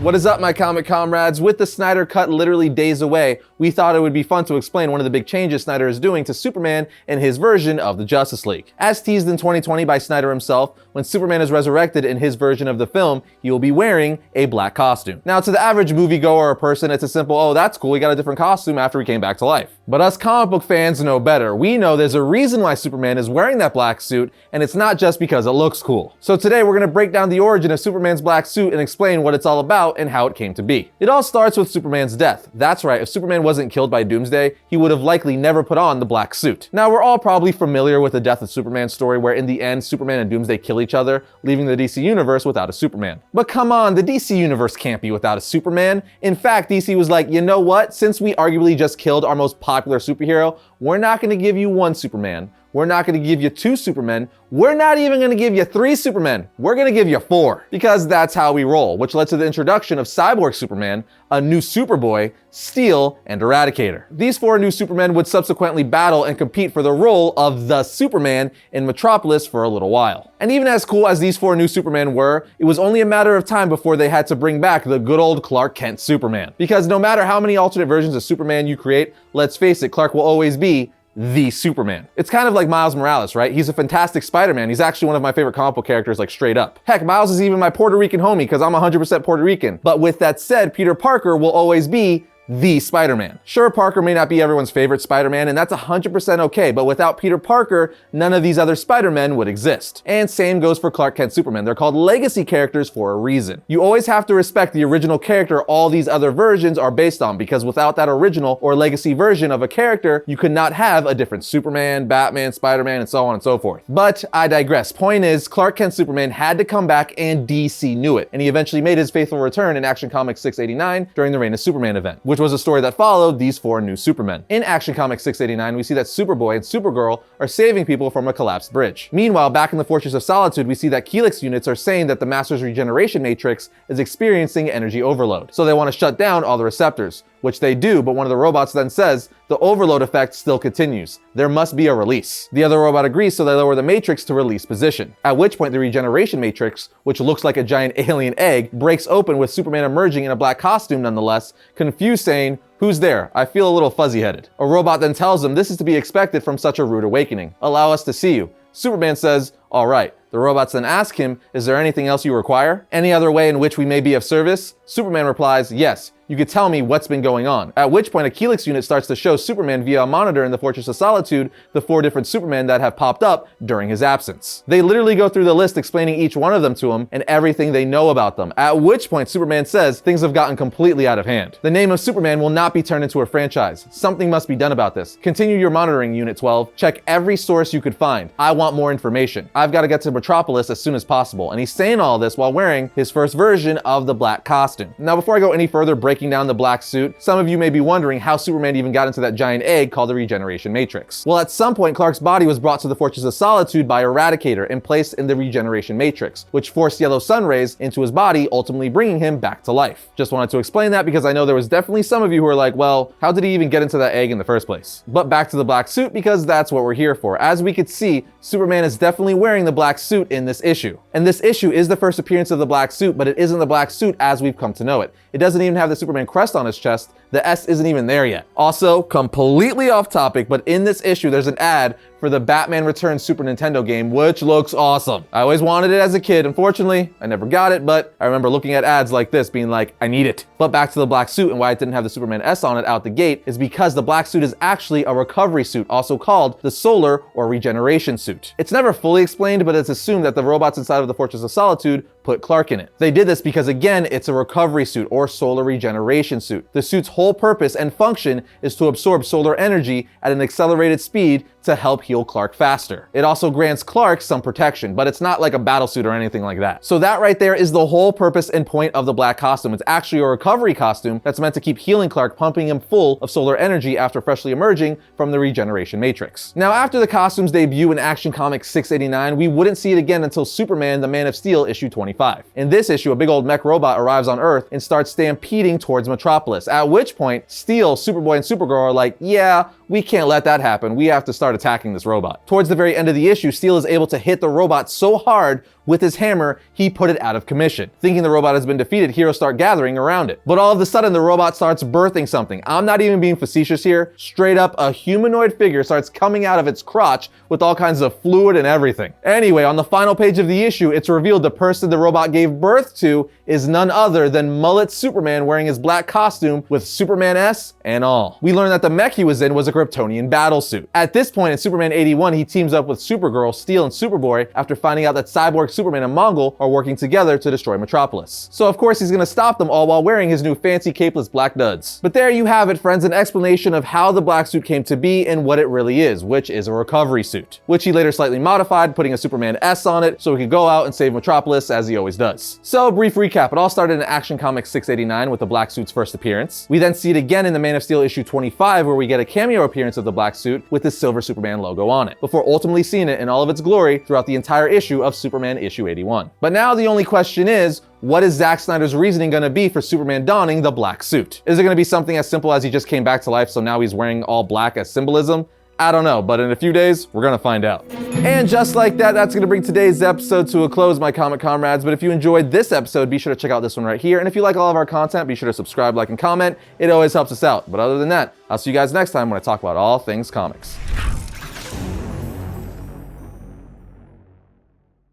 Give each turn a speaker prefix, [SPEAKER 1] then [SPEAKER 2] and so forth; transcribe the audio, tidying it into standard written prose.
[SPEAKER 1] What is up, my comic comrades? With the Snyder Cut literally days away, we thought it would be fun to explain one of the big changes Snyder is doing to Superman in his version of the Justice League. As teased in 2020 by Snyder himself, when Superman is resurrected in his version of the film, he will be wearing a black costume. Now, to the average moviegoer or person, it's a simple, oh, that's cool, he got a different costume after he came back to life. But us comic book fans know better. We know there's a reason why Superman is wearing that black suit, and it's not just because it looks cool. So today we're gonna break down the origin of Superman's black suit and explain what it's all about and how it came to be. It all starts with Superman's death. That's right, if Superman wasn't killed by Doomsday, he would have likely never put on the black suit. Now, we're all probably familiar with the death of Superman story where in the end, Superman and Doomsday kill each other, leaving the DC universe without a Superman. But come on, the DC universe can't be without a Superman. In fact, DC was like, you know what? Since we arguably just killed our most popular superhero, we're not gonna give you one Superman. We're not going to give you two Supermen. We're not even going to give you three Supermen. We're going to give you four. Because that's how we roll, which led to the introduction of Cyborg Superman, a new Superboy, Steel, and Eradicator. These four new Supermen would subsequently battle and compete for the role of the Superman in Metropolis for a little while. And even as cool as these four new Supermen were, it was only a matter of time before they had to bring back the good old Clark Kent Superman. Because no matter how many alternate versions of Superman you create, let's face it, Clark will always be the Superman. It's kind of like Miles Morales, right? He's a fantastic Spider-Man. He's actually one of my favorite comic book characters, like straight up. Heck, Miles is even my Puerto Rican homie because I'm 100% Puerto Rican. But with that said, Peter Parker will always be the Spider-Man. Sure, Parker may not be everyone's favorite Spider-Man, and that's 100% okay, but without Peter Parker, none of these other Spider-Men would exist. And same goes for Clark Kent Superman. They're called legacy characters for a reason. You always have to respect the original character all these other versions are based on, because without that original or legacy version of a character, you could not have a different Superman, Batman, Spider-Man, and so on and so forth. But I digress. Point is, Clark Kent Superman had to come back, and DC knew it, and he eventually made his faithful return in Action Comics 689 during the Reign of Superman event, which was a story that followed these four new Supermen. In Action Comics 689, we see that Superboy and Supergirl are saving people from a collapsed bridge. Meanwhile, back in the Fortress of Solitude, we see that Kal-el units are saying that the Master's regeneration matrix is experiencing energy overload. So they want to shut down all the receptors, which they do, but one of the robots then says, the overload effect still continues. There must be a release. The other robot agrees, so they lower the matrix to release position. At which point the regeneration matrix, which looks like a giant alien egg, breaks open with Superman emerging in a black costume nonetheless, confused saying, "Who's there? I feel a little fuzzy-headed." A robot then tells him this is to be expected from such a rude awakening. Allow us to see you. Superman says, all right. The robots then ask him, is there anything else you require? Any other way in which we may be of service? Superman replies, yes. You could tell me what's been going on. At which point a Kal-el unit starts to show Superman via a monitor in the Fortress of Solitude the four different Supermen that have popped up during his absence. They literally go through the list explaining each one of them to him and everything they know about them. At which point Superman says things have gotten completely out of hand. The name of Superman will not be turned into a franchise. Something must be done about this. Continue your monitoring, Unit 12. Check every source you could find. I want more information. I've got to get to Metropolis as soon as possible. And he's saying all this while wearing his first version of the black costume. Now, before I go any further breaking down the black suit, some of you may be wondering how Superman even got into that giant egg called the regeneration matrix. Well, at some point, Clark's body was brought to the Fortress of Solitude by Eradicator and placed in the regeneration matrix, which forced yellow sun rays into his body, ultimately bringing him back to life. Just wanted to explain that because I know there was definitely some of you who are like, well, how did he even get into that egg in the first place? But back to the black suit, because that's what we're here for. As we could see, Superman is definitely wearing the black suit in this issue. And this issue is the first appearance of the black suit, but it isn't the black suit as we've come to know it. It doesn't even have the Superman crest on his chest. The S isn't even there yet. Also, completely off topic, but in this issue, there's an ad for the Batman Returns Super Nintendo game, which looks awesome. I always wanted it as a kid. Unfortunately, I never got it, but I remember looking at ads like this being like, I need it. But back to the black suit and why it didn't have the Superman S on it out the gate is because the black suit is actually a recovery suit, also called the solar or regeneration suit. It's never fully explained, but it's assumed that the robots inside of the Fortress of Solitude put Clark in it. They did this because, again, it's a recovery suit or solar regeneration suit. The suit's whole purpose and function is to absorb solar energy at an accelerated speed to help heal Clark faster. It also grants Clark some protection, but it's not like a battle suit or anything like that. So that right there is the whole purpose and point of the black costume. It's actually a recovery costume that's meant to keep healing Clark, pumping him full of solar energy after freshly emerging from the regeneration matrix. Now, after the costume's debut in Action Comics 689, we wouldn't see it again until Superman, the Man of Steel, issue 25. In this issue, a big old mech robot arrives on Earth and starts stampeding towards Metropolis, at which point Steel, Superboy, and Supergirl are like, yeah, we can't let that happen. We have to start attacking this robot. Towards the very end of the issue, Steel is able to hit the robot so hard with his hammer, he put it out of commission. Thinking the robot has been defeated, heroes start gathering around it. But all of a sudden, the robot starts birthing something. I'm not even being facetious here. Straight up, a humanoid figure starts coming out of its crotch with all kinds of fluid and everything. Anyway, on the final page of the issue, it's revealed the person the robot gave birth to is none other than Mullet Superman wearing his black costume with Superman S and all. We learned that the mech he was in was a Kryptonian battlesuit. At this point in Superman 81, he teams up with Supergirl, Steel, and Superboy after finding out that Cyborg, Superman, and Mongol are working together to destroy Metropolis. So of course he's gonna stop them all while wearing his new fancy capeless black duds. But there you have it, friends, an explanation of how the black suit came to be and what it really is, which is a recovery suit, which he later slightly modified, putting a Superman S on it so he could go out and save Metropolis as he always does. So brief recap, it all started in Action Comics 689 with the black suit's first appearance. We then see it again in the Man of Steel issue 25 where we get a cameo appearance of the black suit with the silver Superman logo on it, before ultimately seeing it in all of its glory throughout the entire issue of Superman issue 81. But now the only question is, what is Zack Snyder's reasoning going to be for Superman donning the black suit? Is it going to be something as simple as he just came back to life, so now he's wearing all black as symbolism? I don't know, but in a few days, we're gonna find out. And just like that, that's gonna bring today's episode to a close, my comic comrades. But if you enjoyed this episode, be sure to check out this one right here. And if you like all of our content, be sure to subscribe, like, and comment. It always helps us out. But other than that, I'll see you guys next time when I talk about all things comics.